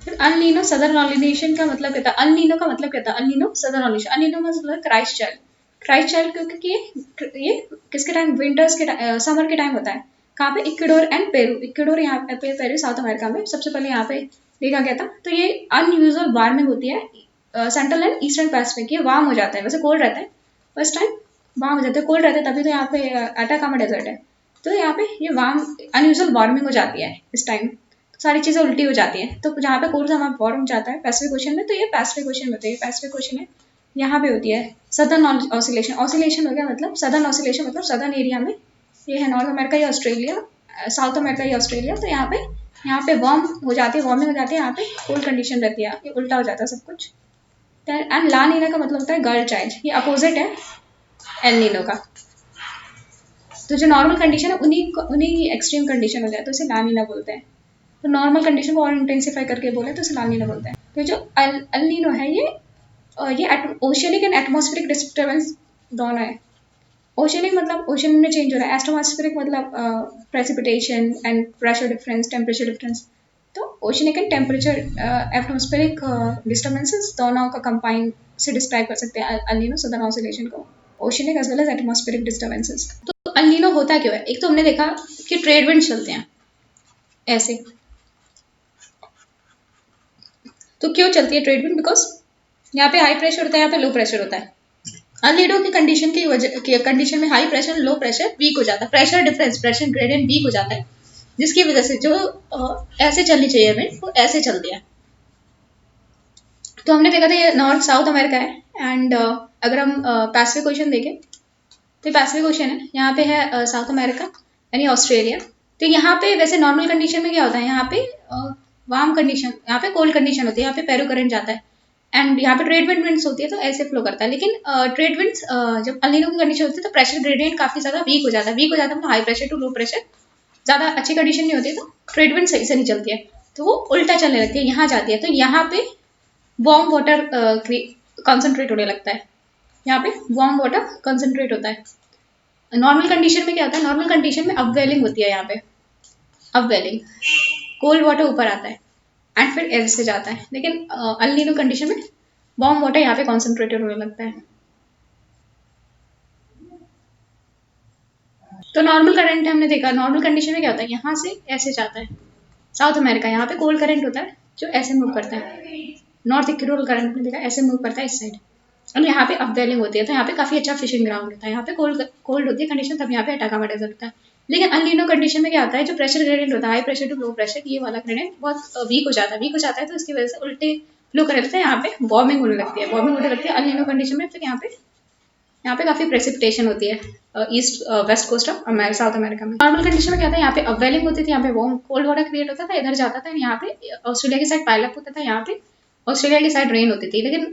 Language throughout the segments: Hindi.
फिर अल सदर्न ऑलिनेशन का मतलब क्या था, अल का मतलब क्या था, अल सदर्न ऑलिनेशन, अल मतलब क्राइस्ट चाइल्ड, क्राइस्ट चाइल्ड क्योंकि ये किसके टाइम, विंटर्स के समर के टाइम होता है। कहाँ पे, इक्वेडोर एंड पेरू, इक्वेडोर यहाँ पे पेरू साउथ अमेरिका में सबसे पहले यहाँ पे देखा गया था। तो ये अनयूजुअल वार्मिंग होती है सेंट्रल एंड ईस्टर्न पैसिफिक, ये वार्म हो जाता है, वैसे कोल्ड रहता है फर्स्ट टाइम, वार्म हो जाता है, कोल्ड रहता है, तभी तो यहाँ पे अटाकामा डेजर्ट है। तो यहाँ पे ये वार्म अनयूजुअल वार्मिंग हो जाती है इस टाइम, सारी चीज़ें उल्टी हो जाती हैं। तो जहाँ पे कोल्ड हमारा वार्म जाता है पैसिफिक ओशन में, तो ये पैसिफिक ओशन में होता है, ये पैसिफिक ओशन है, यहाँ पे होती है सदर्न ऑसिलेशन। ऑसिलेशन हो गया मतलब सदर्न ऑसिलेशन, मतलब सदर्न एरिया में ये है, नॉर्थ अमेरिका या ऑस्ट्रेलिया, साउथ अमेरिका या ऑस्ट्रेलिया, तो यहाँ पे वार्म हो जाती है, वार्मिंग हो जाती है, यहाँ पे कोल्ड कंडीशन रहती है, ये उल्टा हो जाता है सब कुछ। एंड ला नीना का मतलब होता है गर्ल चाइल्ड, ये अपोजिट है एल नीनो का। तो जो नॉर्मल कंडीशन है उन्हीं एक्सट्रीम कंडीशन हो जाए तो इसे ला नीना बोलते हैं। तो नॉर्मल कंडीशन को और इंटेंसिफाई करके बोले तो इसे ला नीना बोलते हैं। तो जो एल नीनो है ये ओशियनिक एंड एटमॉस्फेरिक डिस्टर्बेंस दोनों है। ओशियनिक मतलब ओशन में चेंज हो रहा है, एटमॉस्फेरिक मतलब precipitation and pressure difference, temperature difference. तो oceanic and temperature atmospheric disturbances दोनों का कंबाइन से डिस्क्राइब कर सकते हैं एल नीनो सदर्न ऑसिलेशन को, oceanic as well as atmospheric disturbances. तो एल नीनो होता क्यों है, एक तो हमने देखा कि ट्रेड विंड चलते हैं ऐसे, तो क्यों चलती है ट्रेड विंड, बिकॉज यहाँ पे हाई प्रेशर होता है, यहाँ पे लो प्रेशर होता है। अनलीडो की कंडीशन की वजह की कंडीशन में high pressure low pressure weak हो जाता है, pressure difference pressure gradient weak हो जाता है, जिसकी वजह से जो ऐसे चलनी चाहिए विंड वो ऐसे चलती है। तो हमने देखा था ये नॉर्थ साउथ अमेरिका है एंड अगर हम पैसिफिक ओशन देखें तो पैसिफिक ओशन है, यहाँ पे है साउथ अमेरिका यानी ऑस्ट्रेलिया। तो यहाँ पे वैसे नॉर्मल कंडीशन में क्या होता है, यहाँ पे वार्म कंडीशन, यहाँ पे कोल्ड कंडीशन होती है, यहाँ पे पेरू करंट जाता है एंड यहाँ पे ट्रेड विंड विंड्स होती है तो ऐसे फ्लो करता है। लेकिन ट्रेड विंड्स जब अल नीनो की कंडीशन होती है तो प्रेशर ग्रेडियंट काफी ज्यादा वीक हो जाता है, वीक हो जाता है मतलब high pressure to low pressure ज्यादा अच्छी कंडीशन नहीं होती, तो ट्रेड विंड सही से नहीं चलती है, तो वो उल्टा चलने लगती है, यहाँ जाती है, तो यहाँ पे वार्म वाटर कॉन्सेंट्रेट होने लगता है, यहाँ पे वार्म वाटर कॉन्सेंट्रेट होता है। नॉर्मल कंडीशन में क्या होता है, नॉर्मल कंडीशन में अपवेलिंग होती है, यहाँ पे अपवेलिंग, कोल्ड वाटर ऊपर आता है एंड फिर एयर से जाता है। लेकिन अल नीनो कंडीशन में वार्म वाटर यहाँ पे कॉन्सेंट्रेटेड होने लगता है। तो नॉर्मल करंट हमने देखा, नॉर्मल कंडीशन में क्या होता है, यहाँ से ऐसे जाता है साउथ अमेरिका, यहाँ पे कोल्ड करंट होता है जो ऐसे मूव करता है, नॉर्थ इक्वेटोरियल करंट में देखा ऐसे मूव करता है इस साइड, और यहाँ पे अपवेलिंग होती है, तो यहाँ पे काफी अच्छा फिशिंग ग्राउंड होता है, यहाँ पे कोल्ड होती है कंडीशन, तब यहाँ पे अटाकामा डेजर्ट होता है। लेकिन अल नीनो कंडीशन में क्या होता है, जो प्रेशर ग्रेडियंट होता है high pressure to low pressure, ये वाला ग्रेडियंट बहुत वीक हो जाता है, वीक हो जाता है, तो इसकी वजह से उल्टे फ्लो करने लगता है, यहाँ पे वार्मिंग होने लगती है, वार्मिंग होने लगती है अल नीनो कंडीशन में। फिर यहाँ पे काफी प्रेसिपिटेशन होती है east west coast of South America में। नॉर्मल कंडीशन में क्या था, यहाँ पे अपवेलिंग होती थी, यहाँ पे वार्म कोल्ड वाटर क्रिएट होता था, इधर जाता था, यहाँ पे ऑस्ट्रेलिया की साइड पाइलअप होता था, यहाँ पे ऑस्ट्रेलिया की साइड रेन होती थी। लेकिन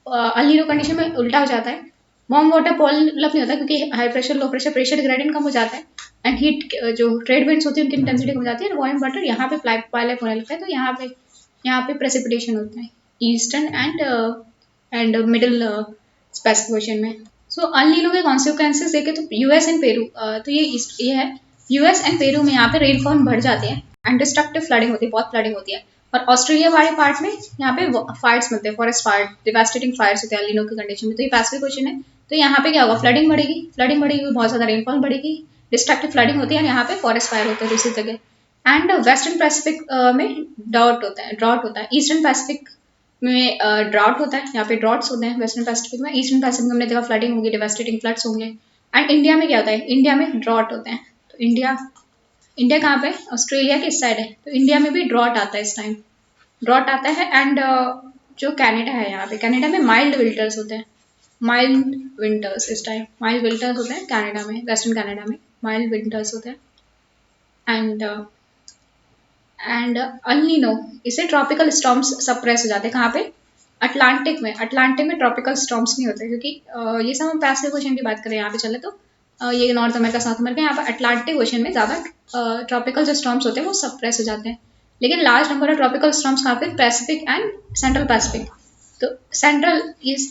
अल नीनो कंडीशन में उल्टा हो जाता है, वार्म वाटर पॉइलअप नहीं होता क्योंकि high pressure low pressure pressure gradient कम हो जाता है एंड हीट जो ट्रेड विंड्स होती है उनकी इंटेंसिटी कम हो जाती है, वार्म वाटर यहाँ पे पाइलअप होने लगता है, तो यहाँ पे प्रेसिपिटेशन होता है eastern and middle Pacific ocean में। सो अल नीनो के कॉन्सिक्वेंसेस देखे तो यूएस एंड पेरू, तो ये है यूएस एंड पेरू में यहाँ पे रेनफॉल बढ़ जाते हैं एंड डिस्ट्रक्टिव फ्लडिंग होती है, बहुत फ्लडिंग होती है। और ऑस्ट्रेलिया वाले पार्ट में यहाँ पे फायर्स मिलते हैं, फॉरेस्ट फायर, डिवास्टेटिंग फायर्स होते हैं अल नीनो की कंडीशन में। तो ये पैसिफिक ओशन है, तो यहाँ पे क्या होगा, फ्लडिंग बढ़ेगी, बहुत ज्यादा रेनफॉल बढ़ेगी, डिस्ट्रक्टिव फ्लडिंग होती है, और यहाँ पे फॉरेस्ट फायर होते हैं दूसरी जगह। एंड वेस्टर्न पैसिफिक में ड्रॉट होता है, ईस्टर्न पैसिफिक में ड्राउट होता है, यहाँ पे ड्रॉट्स होते हैं वेस्टर्न पैसिफिक में, ईस्टर्न पैसिफिक में हमने देखा फ्लडिंग होगी, डिवास्टेटिंग फ्लड्स होंगे। एंड इंडिया में क्या होता है, इंडिया में ड्रॉट होते हैं। तो इंडिया कहाँ पे, ऑस्ट्रेलिया के इस साइड है, तो इंडिया में भी ड्रॉट आता है, इस टाइम ड्रॉट आता है। एंड जो कनाडा है, यहाँ पे कनाडा में माइल्ड विंटर्स होते हैं, माइल्ड विंटर्स इस टाइम माइल्ड विंटर्स होते हैं कनाडा में, वेस्टर्न कनाडा में माइल्ड विंटर्स होते हैं। एंड अल नीनो इसे ट्रॉपिकल स्टॉर्म्स सप्रेस हो जाते हैं, कहाँ पे, अटलांटिक में ट्रॉपिकल स्टॉर्म्स नहीं होते, क्योंकि ये सब हम पैसिफिक ओशन की बात करें यहाँ पे चले तो ये नॉर्थ अमेरिका साउथ अमेरिका, यहाँ पर अटलांटिक ओशन में ज़्यादा ट्रॉपिकल जो स्टॉर्म्स होते हैं वो सप्रेस हो जाते हैं। लेकिन large number of tropical storms कहाँ पे, पैसिफिक एंड सेंट्रल पैसिफिक। तो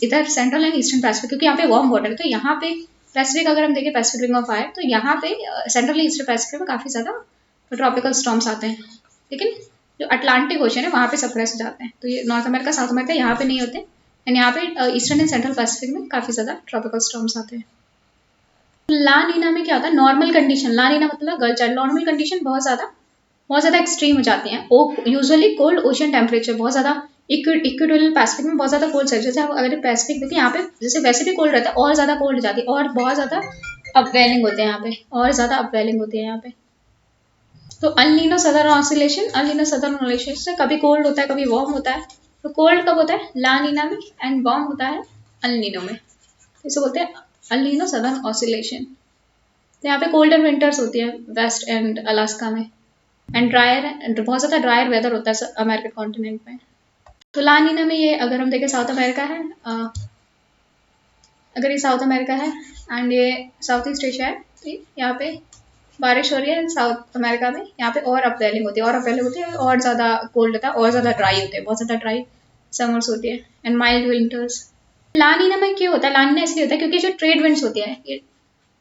इधर सेंट्रल एंड ईस्टर्न पैसिफिक, क्योंकि यहाँ पे वार्म वाटर है, तो यहाँ पे पैसिफिक अगर हम देखें पैसिफिक रिंग ऑफ फायर, तो यहाँ पे सेंट्रल ईस्टर्न पैसिफिक में काफ़ी ज़्यादा ट्रॉपिकल स्टॉर्म्स आते हैं। लेकिन जो अटलांटिक ओशन है वहाँ पे सप्रेस हो जाते हैं। तो ये नॉर्थ अमेरिका, साउथ अमेरिका यहाँ पे नहीं होते, एंड यहाँ पे ईस्टर्न एंड सेंट्रल पैसिफिक में काफ़ी ज़्यादा ट्रॉपिकल स्टॉर्म्स आते हैं। ला नीना में क्या होता है, नॉर्मल कंडीशन, ला नीना मतलब गर्ल चाइल्ड, नॉर्मल कंडीशन बहुत ज़्यादा एक्सट्रीम हो जाती हैं। यूजुअली कोल्ड ओशन टेम्परेचर बहुत ज़्यादा, इक्वेटोरियल पैसिफिक में बहुत ज़्यादा कोल्ड है। जैसे अगर पैसिफिक देखिए यहाँ पे जैसे वैसे भी कोल्ड रहता है, और ज़्यादा कोल्ड हो जाती है, और बहुत ज़्यादा अपवेलिंग होते हैं यहाँ पे, और ज़्यादा अपवेलिंग होती है यहाँ पे। तो El Nino Southern oscillation, El Nino Southern oscillation से कभी कोल्ड होता है कभी वार्म होता है। तो कोल्ड कब होता है, ला नीना में, एंड वार्म होता है अल नीनो में। इसे बोलते हैं अल नीनो सदर्न ऑसिलेशन। तो यहाँ पे कोल्डर विंटर्स होती है वेस्ट एंड अलास्का में, एंड ड्रायर, बहुत ज़्यादा ड्रायर वेदर होता है अमेरिकन कॉन्टिनेंट में। तो ला नीना में ये अगर हम देखें साउथ अमेरिका है, अगर ये साउथ अमेरिका है एंड ये साउथ ईस्ट एशिया है, तो यहाँ पे बारिश हो रही है साउथ अमेरिका में, यहाँ पे और अपवेलिंग होती है, और अपवेलिंग होती है, और ज़्यादा कोल्ड होता है, और ज़्यादा ड्राई होते हैं, बहुत ज़्यादा ड्राई समर्स होती है, एंड माइल्ड विंटर्स। ला नीना में क्यों होता है, ला नीना इसलिए होता है क्योंकि जो ट्रेड विंड्स होती है, ये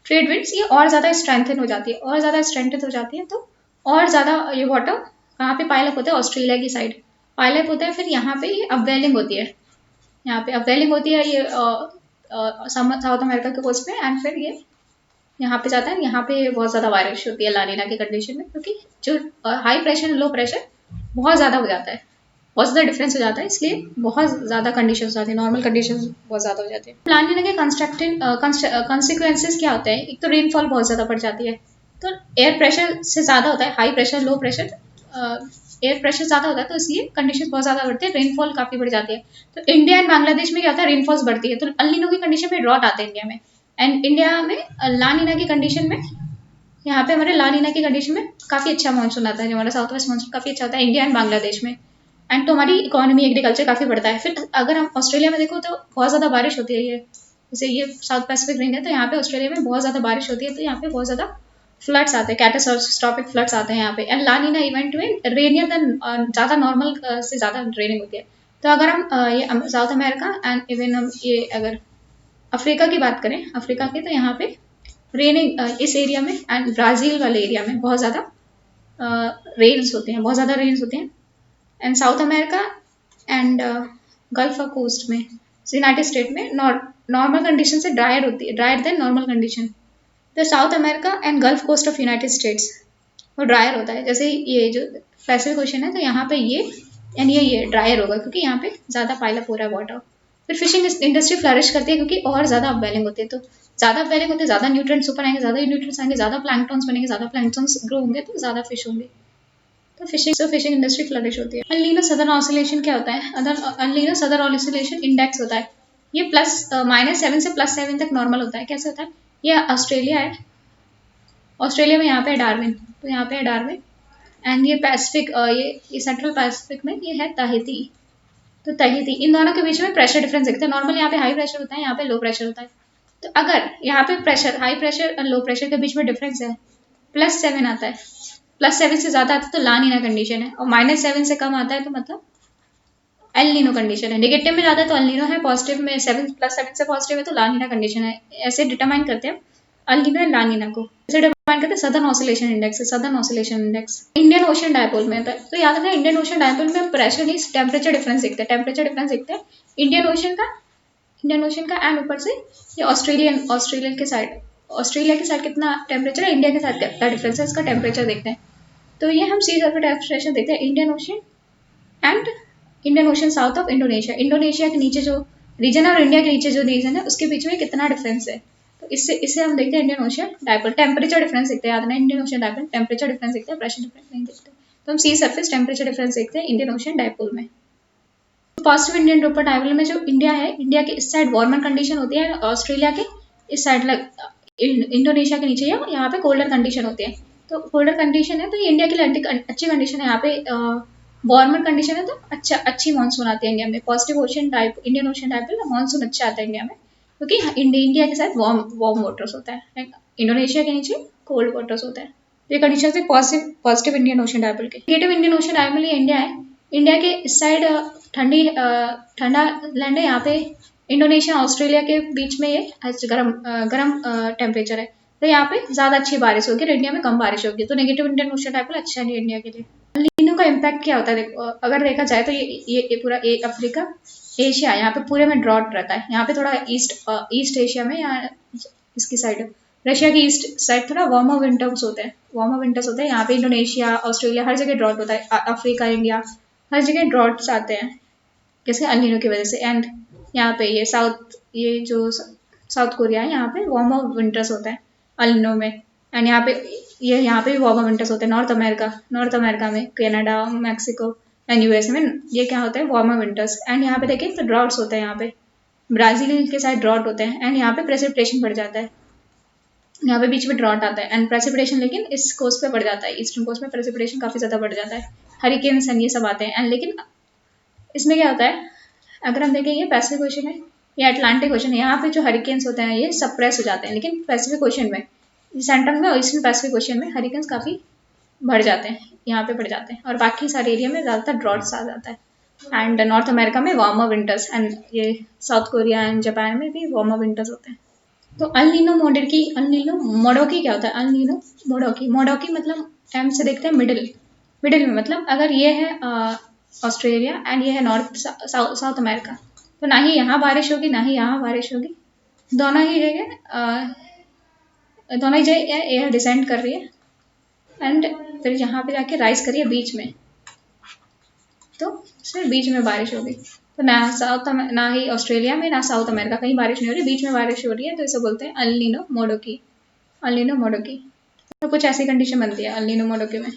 ट्रेड विंड्स ये और ज़्यादा स्ट्रेंथन हो जाती है, और ज़्यादा स्ट्रेंथन हो जाती है, तो और ज़्यादा ये वाटर कहाँ पे पाइल अप होता है, ऑस्ट्रेलिया की साइड पाइल अप होता है, फिर यहाँ पे ये अपवेलिंग होती है, यहाँ पे अपवेलिंग होती है ये साउथ अमेरिका के कोस्ट पे, एंड फिर ये यहाँ पे जाता है, यहाँ पे बहुत ज़्यादा बारिश होती है ला नीना की कंडीशन में, क्योंकि जो हाई प्रेशर लो प्रेशर बहुत ज़्यादा हो जाता है, बहुत ज़्यादा डिफरेंस हो जाता है, इसलिए बहुत ज़्यादा कंडीशन हो जाती है, नॉर्मल कंडीशन बहुत ज़्यादा हो जाती है। ला नीना के कंसिक्वेंसेज क्या होते हैं, एक तो रेनफॉल बहुत ज़्यादा बढ़ जाती है, तो एयर प्रेशर से ज़्यादा होता है, high pressure low pressure, air pressure ज़्यादा होता है, तो इसलिए कंडीशन बहुत ज़्यादा बढ़ती है, रेनफॉल काफ़ी बढ़ जाती है। तो इंडिया एंड बांग्लादेश में क्या होता है, रेनफॉल्स बढ़ती है, तो अल नीनो की कंडीशन में ड्रॉट आते हैं इंडिया में, एंड इंडिया में ला नीना की कंडीशन में, यहाँ पे हमारे ला नीना की कंडीशन में काफ़ी अच्छा मानसून आता है, जो हमारा साउथ वेस्ट मानसून काफ़ी अच्छा होता है इंडिया एंड बांग्लादेश में, एंड तो हमारी इकोनॉमी एग्रीकल्चर काफ़ी बढ़ता है। फिर अगर हम ऑस्ट्रेलिया में देखो तो बहुत ज़्यादा बारिश होती है, ये जैसे ये साउथ पैसिफिक रिंग है, तो यहाँ पे ऑस्ट्रेलिया में बहुत ज़्यादा बारिश होती है, तो यहाँ पे बहुत ज़्यादा फ्लड्स आते हैं, कैटास्ट्रॉफिक फ्लड्स आते हैं यहाँ पे, एंड ला नीना इवेंट में रेनियर देन ज़्यादा नॉर्मल से ज़्यादा रेनिंग होती है। तो अगर हम ये साउथ अमेरिका एंड इवन हम ये अगर अफ्रीका की बात करें, अफ्रीका की, तो यहाँ पे रेनिंग इस एरिया में एंड ब्राज़ील वाले एरिया में बहुत ज़्यादा रेन्स होते हैं, बहुत ज़्यादा रेन्स होते हैं, and South America and Gulf coast में, यूनाइटेड स्टेट में नॉर्मल कंडीशन से ड्रायर होती है, ड्रायर देन नॉर्मल कंडीशन। तो South America and Gulf coast of United States वो ड्रायर होता है, जैसे ये जो पैसिफिक ओशन है, तो यहाँ पे ये एंड ये ड्रायर होगा क्योंकि यहाँ पे ज़्यादा पाइलअप हो रहा है वाटर। फिर फिशिंग इंडस्ट्री फ्लरिश करती है क्योंकि और ज़्यादा अपवेलिंग होती है, तो ज़्यादा अपवेलिंग होते हैं, ज़्यादा न्यूट्रिएंट्स ऊपर आएंगे, ज़्यादा न्यूट्रिएंट्स आएंगे, ज़्यादा प्लैंक्टन्स बनेंगे, ज़्यादा प्लैंक्टन्स ग्रो होंगे, तो ज़्यादा फिश होंगे, तो फिशिंग इंडस्ट्री फ्लरिश होती है। अल नीनो सदर्न ऑसिलेशन क्या होता है, El Nino Southern oscillation index होता है, ये -7 से +7 तक नॉर्मल होता है। कैसे होता है, ये ऑस्ट्रेलिया है, ऑस्ट्रेलिया में यहाँ पे है डार्विन, तो यहाँ पे है डार्विन, एंड ये पैसिफिक, ये सेंट्रल पैसिफिक में ये है तहेती, तो तहेती, इन दोनों के बीच में प्रेशर डिफरेंस देखते हैं। नॉर्मल यहाँ पे हाई प्रेशर होता है, यहाँ पे लो प्रेशर होता है, तो अगर यहाँ पे प्रेशर, हाई प्रेशर और लो प्रेशर के बीच में डिफरेंस है +7 आता है, +7 से ज़्यादा आता है तो ला नीना कंडीशन है, और -7 से कम आता है तो मतलब एल नीनो कंडीशन है। नेगेटिव में ज़्यादा है तो अल नीनो है, पॉजिटिव में +7 से पॉजिटिव है तो ला नीना कंडीशन है। ऐसे डिटरमाइन करते हैं अल नीनो एंड ला नीना को, ऐसे डिटरमाइन करते हैं सदर्न ऑसिलेशन इंडेक्स से, southern oscillation index. Indian ocean dipole में तो याद रखना, इंडियन ओशन डायपोल में प्रेशर नहीं टेम्परेचर डिफरेंस देखते हैं, टेम्परेचर डिफरेंस देखते हैं इंडियन ओशन का एंड ऊपर से ये ऑस्ट्रेलियन के साइड, ऑस्ट्रेलिया की साइड कितना टेम्परेचर है, इंडिया के साइड कितना डिफरेंस है, इसका टेम्परेचर देखते हैं। तो ये हम सी सर्फेस टेम्परेचर देखते हैं Indian ocean and Indian ocean south of Indonesia, Indonesia के नीचे जो रीजन है और इंडिया के नीचे जो रीजन है उसके बीच में कितना डिफरेंस है, तो इससे हम देखते हैं Indian ocean dipole, temperature difference देखते हैं, याद ना Indian ocean dipole temperature difference देखते हैं, प्रेशर डिफरेंस नहीं देखते, तो हम सी सर्फेस टेम्परेचर डिफरेंस देखते हैं इंडियन ओशन डायपोल में। पॉजिटिव इंडियन ड्रोपर डायपोल में जो इंडिया है, इंडिया के इस साइड वार्मर कंडीशन होती है, ऑस्ट्रेलिया के इस साइड इंडोनेशिया के नीचे यहाँ पे कोल्डर कंडीशन होती है, तो कोल्डर कंडीशन है तो ये इंडिया के लिए अच्छी कंडीशन है, यहाँ पे वार्मर कंडीशन है तो अच्छी मानसून आती है इंडिया में। Positive ocean type Indian ocean dipole monsoon अच्छा आता है इंडिया में, क्योंकि इंडिया के साथ वार्म वाटर्स होता है, इंडोनेशिया के नीचे कोल्ड वाटर्स होता है, ये कंडीशन से पॉजिटिव इंडियन ओशन डायपोल के। नेगेटिव इंडियन ओशन डायपोल ये इंडिया है, इंडिया के इस साइड ठंडा लैंड है, यहाँ पे इंडोनेशिया ऑस्ट्रेलिया के बीच में ये गर्म टेम्परेचर है, तो यहाँ पे ज़्यादा अच्छी बारिश होगी और इंडिया में कम बारिश होगी, तो नेगेटिव इंडियन ओशन डायपोल अच्छा नहीं इंडिया के लिए। नीनो का इम्पैक्ट क्या होता है, देखो अगर देखा जाए तो ये पूरा अफ्रीका एशिया, यहाँ पे पूरे में ड्रॉट रहता है। यहाँ पे थोड़ा ईस्ट एशिया में, यहाँ इसकी साइड रशिया की ईस्ट साइड थोड़ा वार्मर विंटर्स होते हैं, वार्मर विंटर्स होते हैं। यहाँ पे इंडोनेशिया, ऑस्ट्रेलिया, हर जगह ड्रॉट होता है। अफ्रीका, इंडिया, हर जगह ड्रॉट्स आते हैं जैसे अल नीनो की वजह से। एंड यहाँ पे ये जो साउथ कोरिया है, यहाँ पे वार्मर विंटर्स होते हैं अल नीनो में। एंड यहाँ पे भी वार्मर विंटर्स होते हैं। नॉर्थ अमेरिका में कनाडा, मैक्सिको एंड यूएस में ये क्या होता है, वार्मर विंटर्स। एंड यहाँ पे देखें तो ड्रॉट्स होते हैं। यहाँ पे ब्राजील के साइड ड्रॉट होते हैं। एंड यहाँ पे प्रेसिपिटेशन बढ़ जाता है, यहाँ पे बीच में ड्रॉट आता है। एंड प्रेसिपिटेशन लेकिन इस कोस्ट पे बढ़ जाता है, ईस्टर्न कोस्ट में प्रेसिपिटेशन काफ़ी ज़्यादा बढ़ जाता है। हरिकेन्स एंड ये सब आते हैं। एंड लेकिन इसमें क्या होता है, अगर हम देखें ये पैसिफिक ओशन है, ये अटलांटिक ओशन है, यहाँ पे जो हरिकेन्स होते हैं ये सप्रेस हो जाते हैं। लेकिन पैसिफिक ओशन में, सेंट्रल में और ईस्टर्न पैसिफिक ओशन में हरिकेन्स काफ़ी बढ़ जाते हैं, यहाँ पे बढ़ जाते हैं। और बाकी सारे एरिया में ज़्यादातर ड्रॉट्स आ जाता है। एंड नॉर्थ अमेरिका में वार्मर विंटर्स, एंड ये साउथ कोरिया एंड जापान में भी वार्मर विंटर्स होते हैं। तो अल नीनो मोडोकी क्या होता है? अल नीनो मोडोकी मतलब एम से देखते हैं मिडिल में, मतलब अगर ये है ऑस्ट्रेलिया एंड ये है साउथ अमेरिका, तो ना ही यहाँ बारिश होगी ना ही यहाँ बारिश होगी, दोनों ही जगह एयर डिसेंड कर रही है एंड फिर यहाँ पे जाके राइज करिए बीच में, तो सिर्फ बीच में बारिश होगी। तो ना ही ऑस्ट्रेलिया में ना साउथ अमेरिका कहीं बारिश नहीं हो रही, बीच में बारिश हो रही है। तो इसे बोलते हैं अल नीनो मोडोकी। तो कुछ ऐसी कंडीशन बनती है अल नीनो मोडोकी में।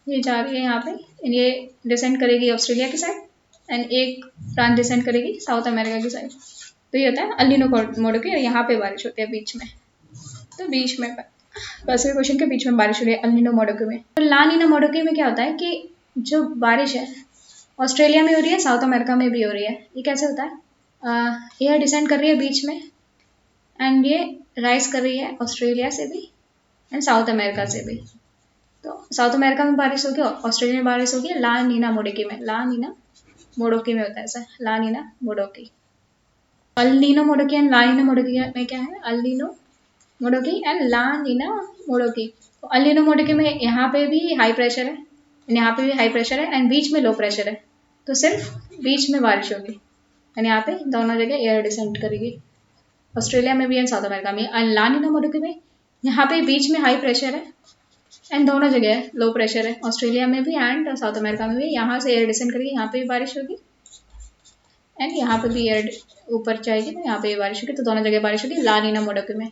ये जा रही है यहाँ पे, ये डिसेंड करेगी ऑस्ट्रेलिया की साइड एंड एक ब्रांच डिसेंड करेगी साउथ अमेरिका की साइड। तो ये होता है अल नीनो मोडोकी। और यहाँ पे बारिश होती है बीच में, तो बीच में पैसिफिक ओशन के बीच में बारिश हो रही है अल नीनो मोडोकी में। तो ला नीना मोडोकी में क्या होता है कि जो बारिश है ऑस्ट्रेलिया में हो रही है, साउथ अमेरिका में भी हो रही है। ये कैसे होता है, एयर डिसेंड कर रही है बीच में एंड ये राइज कर रही है ऑस्ट्रेलिया से भी एंड साउथ अमेरिका से भी। तो साउथ अमेरिका में बारिश होगी, ऑस्ट्रेलिया में बारिश होगी ला नीना मोडोकी में। ला नीना मोडोकी में होता है ऐसा, ला नीना मोडोकी। अल नीनो मोडोकी एंड ला नीना मोडोकी में क्या है, अल नीनो मोडोकी एंड ला नीना मोडोकी। तो अल नीनो मोडोकी में यहाँ पे भी हाई प्रेशर है, यहाँ पे भी हाई प्रेशर है एंड बीच में लो प्रेशर है, तो सिर्फ बीच में बारिश होगी। एंड यहाँ पे दोनों जगह एयर डिसेंड करेगी, ऑस्ट्रेलिया में भी एंड साउथ अमेरिका में। एंड ला नीना मोडोकी में यहाँ पे बीच में हाई प्रेशर है एंड दोनों जगह लो प्रेशर है, ऑस्ट्रेलिया में भी एंड साउथ अमेरिका में भी। यहाँ से एयर डिसेंड करेगी, यहाँ पे भी बारिश होगी एंड यहाँ पे भी एयर ऊपर जाएगी, तो यहाँ पे भी बारिश होगी। तो दोनों जगह बारिश होगी ला नीना मोडोकी में।